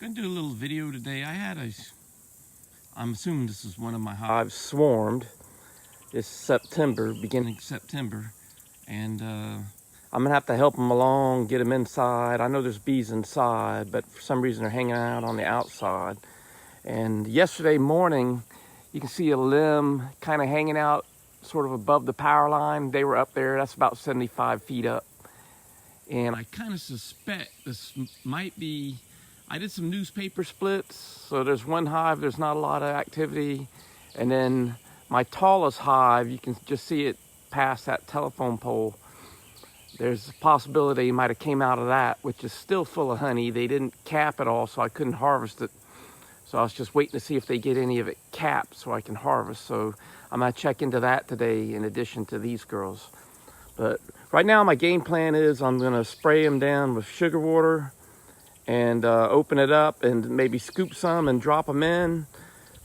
Going to do a little video today. I'm assuming this is one of my hives swarmed this September, beginning September. And I'm gonna have to help them along, get them inside. I know there's bees inside, but for some reason they're hanging out on the outside. And yesterday morning, you can see a limb kind of hanging out sort of above the power line. They were up there, that's about 75 feet up. And I kind of suspect this might be, I did some newspaper splits. So there's one hive, there's not a lot of activity. And then my tallest hive, you can just see it past that telephone pole. There's a possibility it might have came out of that, which is still full of honey. They didn't cap it all, so I couldn't harvest it. So I was just waiting to see if they get any of it capped so I can harvest. So I'm gonna check into that today in addition to these girls. But right now my game plan is I'm gonna spray them down with sugar water and open it up and maybe scoop some and drop them in.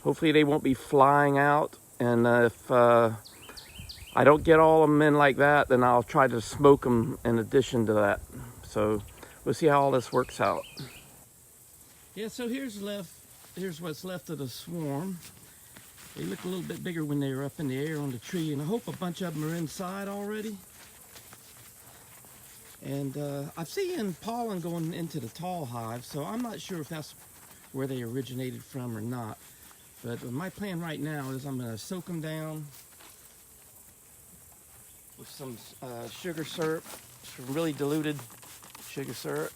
Hopefully they won't be flying out. And if I don't get all of them in like that, then I'll try to smoke them in addition to that. So we'll see how all this works out. Yeah, so here's what's left of the swarm. They look a little bit bigger when they were up in the air on the tree, and I hope a bunch of them are inside already. And I've seen pollen going into the tall hive, so I'm not sure if that's where they originated from or not. But my plan right now is I'm gonna soak them down with some sugar syrup, some really diluted sugar syrup.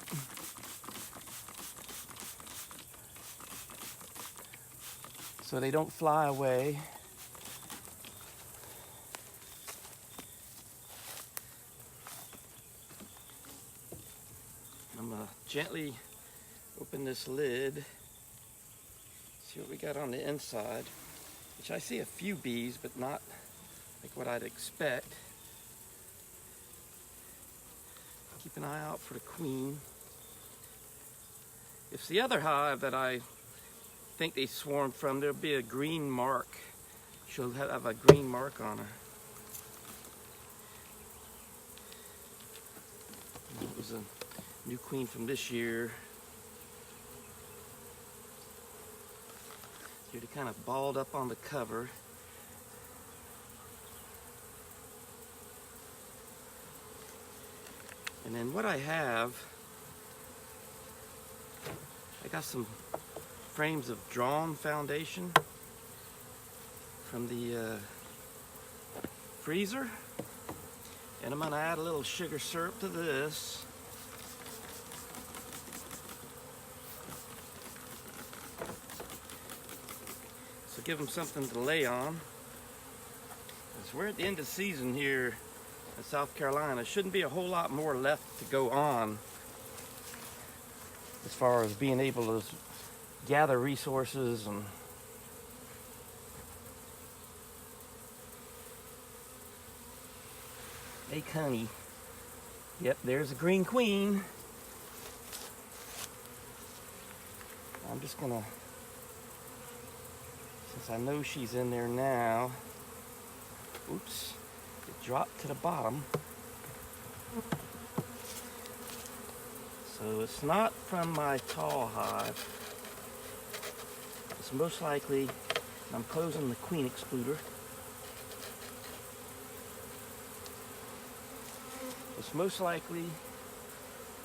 So they don't fly away. I'm gonna gently open this lid, see what we got on the inside, which I see a few bees, but not like what I'd expect. Keep an eye out for the queen. If it's the other hive that I think they swarmed from, there'll be a green mark. She'll have a green mark on her. It was a new queen from this year. Here, kind of balled up on the cover. And then what I have, I got some frames of drawn foundation from the freezer, and I'm going to add a little sugar syrup to this. So give them something to lay on. As we're at the end of the season here in South Carolina, shouldn't be a whole lot more left to go on as far as being able to gather resources and make honey. Yep, there's a green queen. I'm just gonna, since I know she's in there now, oops, it dropped to the bottom. So it's not from my tall hive. It's most likely, and I'm closing the queen excluder. It's most likely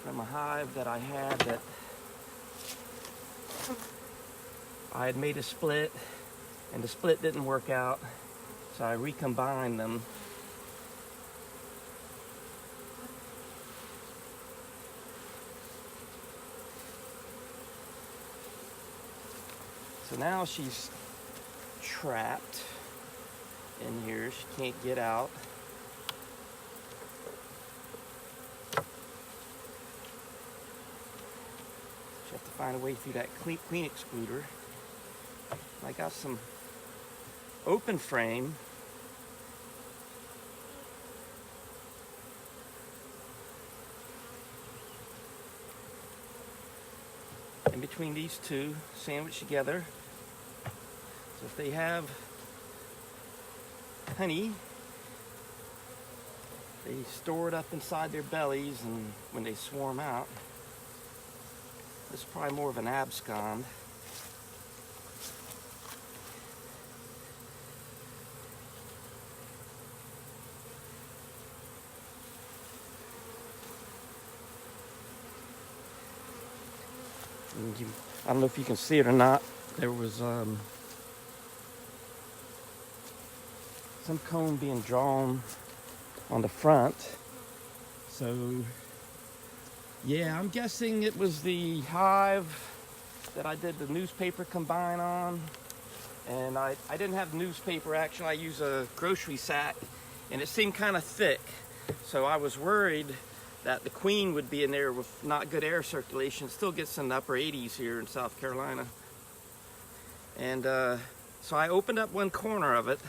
from a hive that I had that I had made a split, and the split didn't work out, so I recombined them. So now she's trapped in here. She can't get out. She has to find a way through that queen excluder. I got some open frame. In between these two, sandwiched together. So if they have honey, they store it up inside their bellies, and when they swarm out, This is probably more of an abscond. I don't know if you can see it or not. There was some comb being drawn on the front. So yeah, I'm guessing it was the hive that I did the newspaper combine on. And I didn't have newspaper, actually. I use a grocery sack, and it seemed kind of thick. So I was worried that the queen would be in there with not good air circulation. It still gets in the upper 80s here in South Carolina. And so I opened up one corner of it,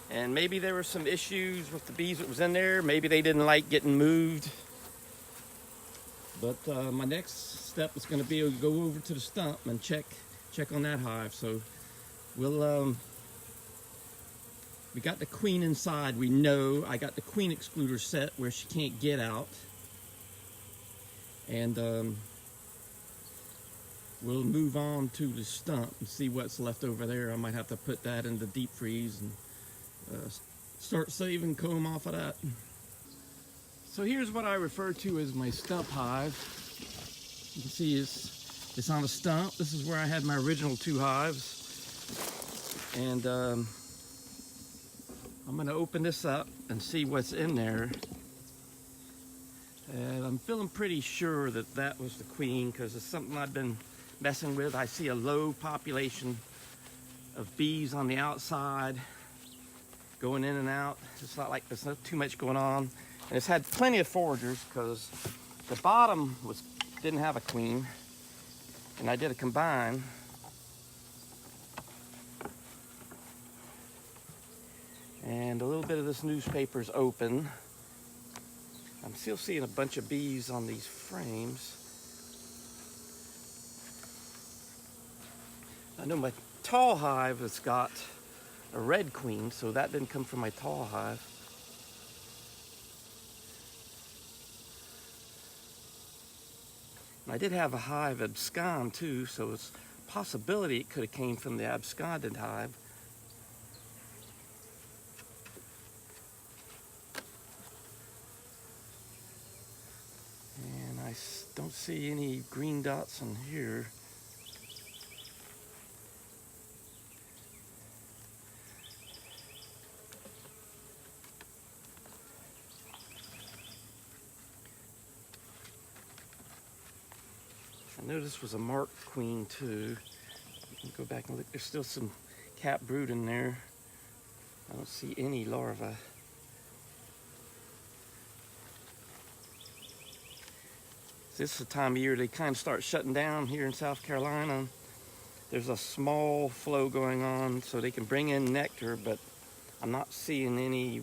and maybe there were some issues with the bees that was in there. Maybe they didn't like getting moved. But my next step is going to be to go over to the stump and check on that hive. So we'll we got the queen inside. We know I got the queen excluder set where she can't get out. And we'll move on to the stump and see what's left over there. I might have to put that in the deep freeze and start saving comb off of that. So here's what I refer to as my stump hive. You can see it's on a stump. This is where I had my original 2 hives. And I'm gonna open this up and see what's in there. And I'm feeling pretty sure that that was the queen, because it's something I've been messing with. I see a low population of bees on the outside going in and out. It's not like there's not too much going on. And it's had plenty of foragers, because the bottom didn't have a queen, and I did a combine. And a little bit of this newspaper is open. I'm still seeing a bunch of bees on these frames. I know my tall hive has got a red queen, so that didn't come from my tall hive. And I did have a hive abscond too, so it's a possibility it could have came from the absconded hive. I don't see any green dots in here. I know this was a marked queen too. You can go back and look. There's still some cap brood in there. I don't see any larvae. This is the time of year they kind of start shutting down here in South Carolina. There's a small flow going on so they can bring in nectar, but I'm not seeing any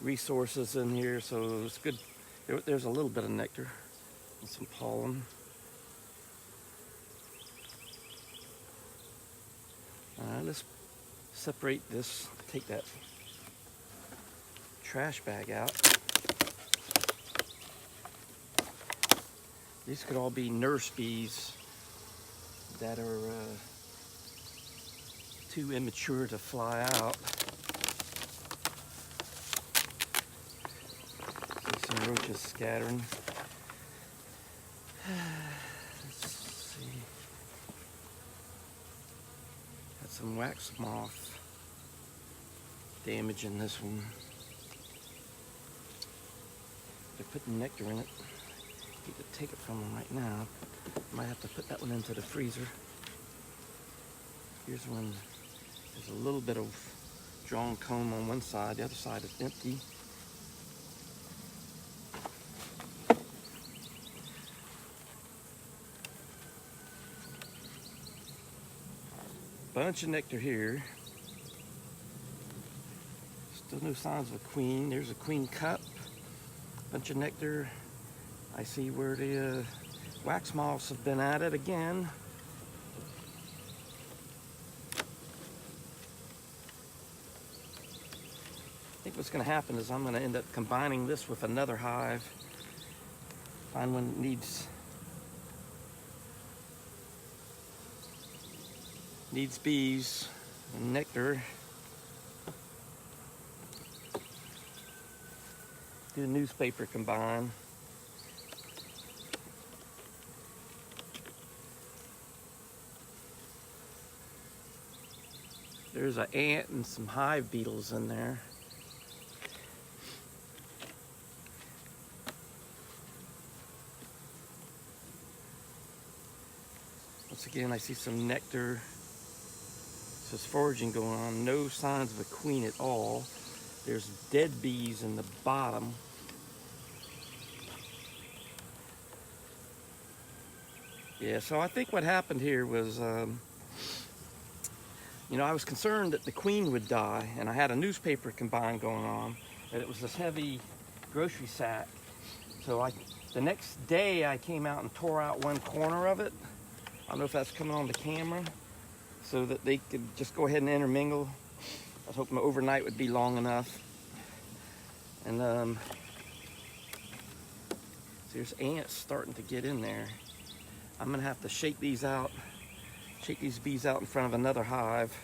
resources in here, so it's good. There's a little bit of nectar and some pollen. Let's separate this, take that trash bag out. These could all be nurse bees that are too immature to fly out. See some roaches scattering. Let's see. Got some wax moth damage in this one. They're putting nectar in it. Need to take it from them right now. Might have to put that one into the freezer. Here's one. There's a little bit of drawn comb on one side. The other side is empty. Bunch of nectar here. Still no signs of a queen. There's a queen cup. Bunch of nectar. I see where the wax moths have been at it again. I think what's going to happen is I'm going to end up combining this with another hive. Find one that needs Needs bees and nectar. Do a newspaper combine. There's an ant and some hive beetles in there. Once again, I see some nectar. There's foraging going on. No signs of a queen at all. There's dead bees in the bottom. Yeah, so I think what happened here was, you know, I was concerned that the queen would die, and I had a newspaper combine going on, and it was this heavy grocery sack. So the next day I came out and tore out one corner of it. I don't know if that's coming on the camera, so that they could just go ahead and intermingle. I was hoping overnight would be long enough. And so there's ants starting to get in there. I'm gonna have to shake these bees out in front of another hive.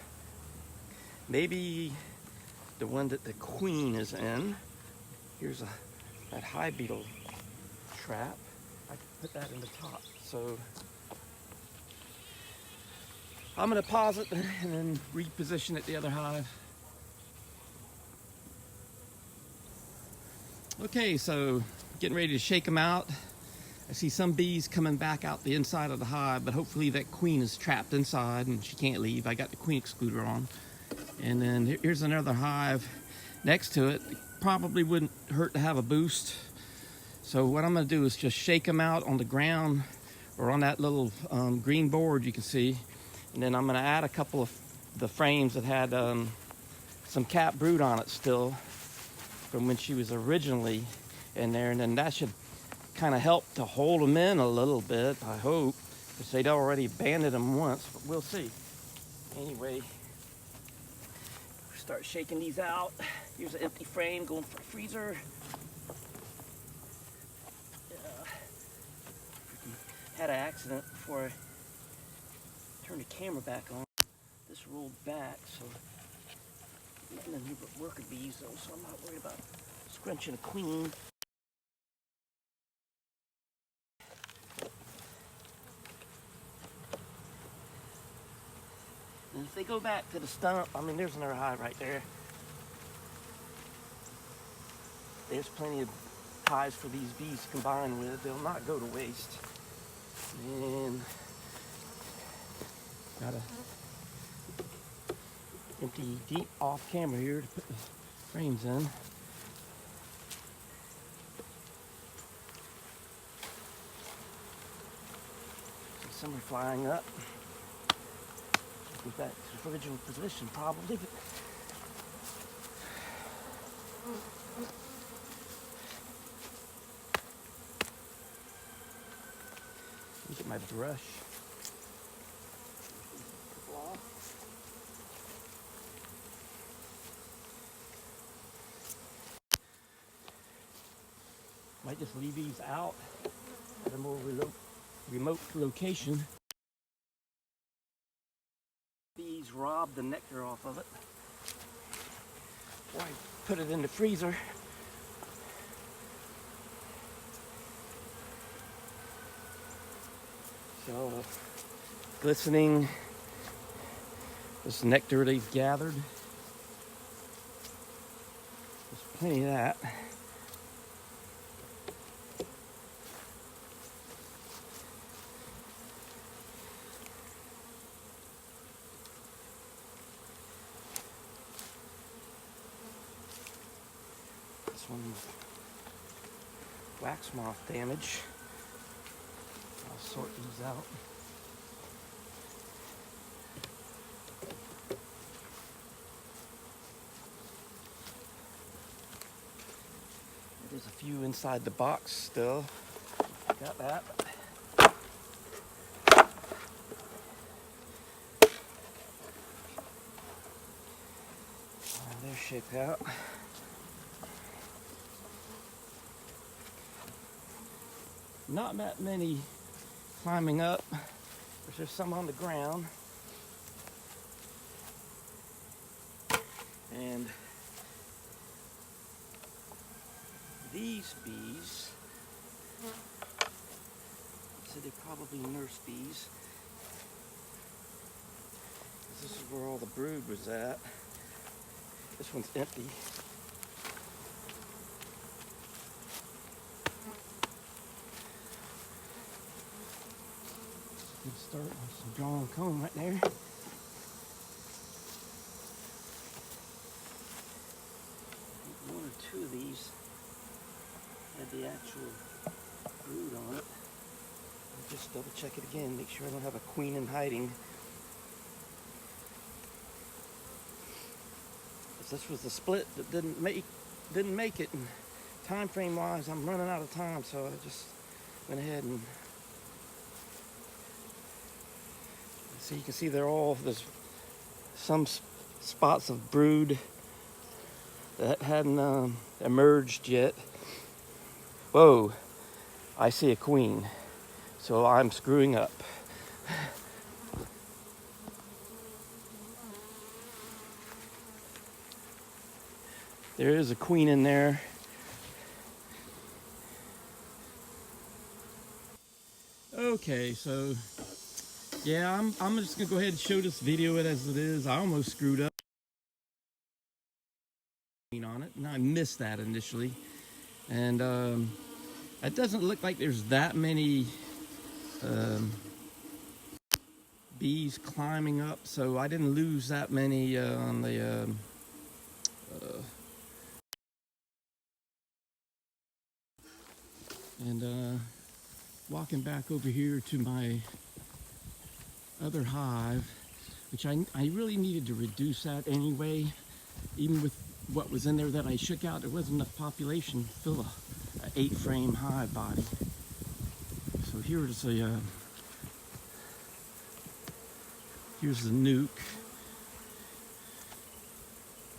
Maybe the one that the queen is in. Here's that hive beetle trap. I can put that in the top. So I'm gonna pause it and then reposition it the other hive. Okay, so getting ready to shake them out. I see some bees coming back out the inside of the hive, but hopefully that queen is trapped inside and she can't leave. I got the queen excluder on. And then here's another hive next to it. Probably wouldn't hurt to have a boost. So what I'm gonna do is just shake them out on the ground or on that little green board you can see. And then I'm gonna add a couple of the frames that had some cat brood on it still from when she was originally in there. And then that should kind of help to hold them in a little bit, I hope, because they'd already abandoned them once, but we'll see. Anyway, start shaking these out. Here's an empty frame going for a freezer. Had an accident before I turned the camera back on. This rolled back, so nothing in here but worker bees though, so I'm not worried about scrunching a queen. And if they go back to the stump, I mean, there's another hive right there. There's plenty of hives for these bees to combine with. They'll not go to waste. And got a empty deep off camera here to put the frames in. See some are flying up. Go back to the original position probably, but look at my brush. Might just leave these out at a more remote location. Bees rob the nectar off of it. Or I put it in the freezer. So, glistening, this nectar they've gathered. There's plenty of that. This one's wax moth damage. I'll sort these out. There's a few inside the box still. Got that. They're shaped out. Not that many climbing up. There's some on the ground. And these bees, so they're probably nurse bees. This is where all the brood was at. This one's empty. Let's start with some drawn comb right there. One or two of these had the actual brood on it. I'll just double check it again, make sure I don't have a queen in hiding. This was the split that didn't make it, and time frame wise I'm running out of time, so I just went ahead and so you can see there's some spots of brood that hadn't emerged yet. Whoa, I see a queen, so I'm screwing up. There is a queen in there. Okay, so yeah, I'm just gonna go ahead and show this video it as it is. I almost screwed up on it, and I missed that initially. And it doesn't look like there's that many bees climbing up, so I didn't lose that many on the walking back over here to my other hive, which I really needed to reduce that anyway. Even with what was in there that I shook out, there wasn't enough population to fill a 8-frame hive body. So here's the nuke,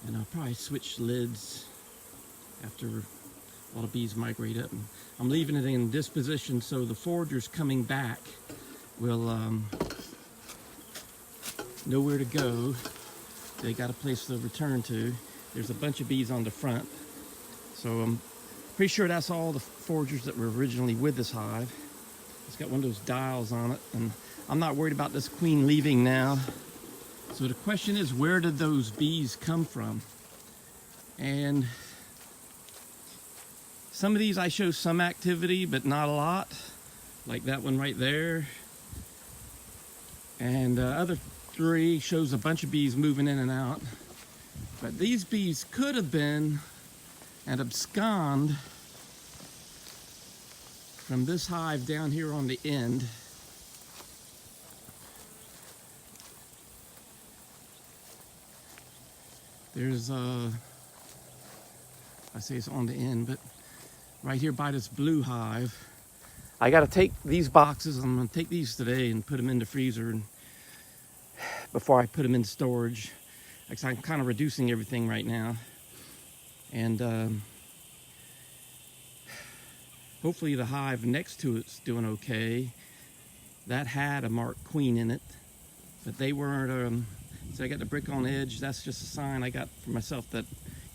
and I'll probably switch lids after all the bees migrate up. And I'm leaving it in this position so the foragers coming back will know where to go. They got a place to return to. There's a bunch of bees on the front, so I'm pretty sure that's all the foragers that were originally with this hive. It's got one of those dials on it, and I'm not worried about this queen leaving now. So the question is, where did those bees come from? And some of these I show some activity, but not a lot, like that one right there. And other 3 shows a bunch of bees moving in and out. But these bees could have been and absconded from this hive down here on the end. There's I say it's on the end, but right here by this blue hive. I got to take these boxes. I'm going to take these today and put them in the freezer and before I put them in storage. I'm kind of reducing everything right now, and hopefully the hive next to it's doing okay. That had a marked queen in it, but they weren't. So I got the brick on edge. That's just a sign I got for myself that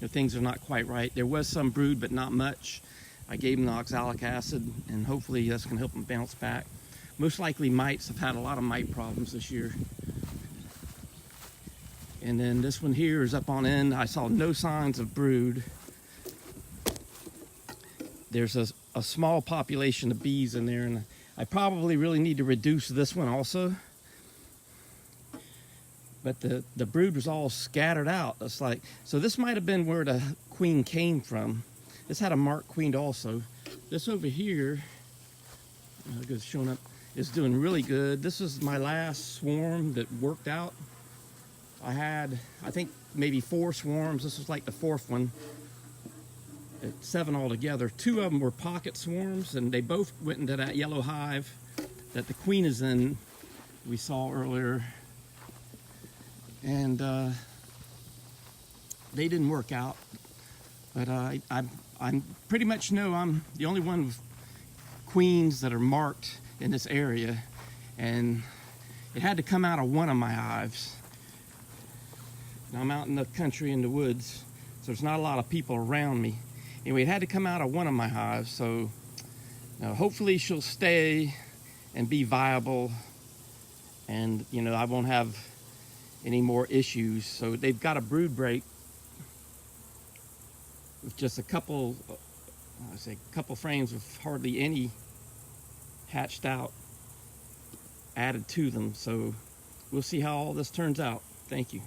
things are not quite right. There was some brood, but not much. I gave them the oxalic acid, and hopefully that's going to help them bounce back. Most likely mites. I've had a lot of mite problems this year. And then this one here is up on end. I saw no signs of brood. There's a small population of bees in there, and I probably really need to reduce this one also. But the brood was all scattered out. It's like, so this might have been where the queen came from. This had a marked queen also. This over here, it's showing up, is doing really good. This is my last swarm that worked out. I had, I think, maybe 4 swarms. This was like the 4th one. 7 altogether. 2 of them were pocket swarms, and they both went into that yellow hive that the queen is in, we saw earlier. And they didn't work out. But I pretty much know I'm the only one with queens that are marked in this area. And it had to come out of one of my hives. I'm out in the country in the woods, so there's not a lot of people around me. Anyway, it had to come out of one of my hives, so hopefully she'll stay and be viable, and I won't have any more issues. So they've got a brood break with just a couple frames with hardly any hatched out added to them. So we'll see how all this turns out. Thank you.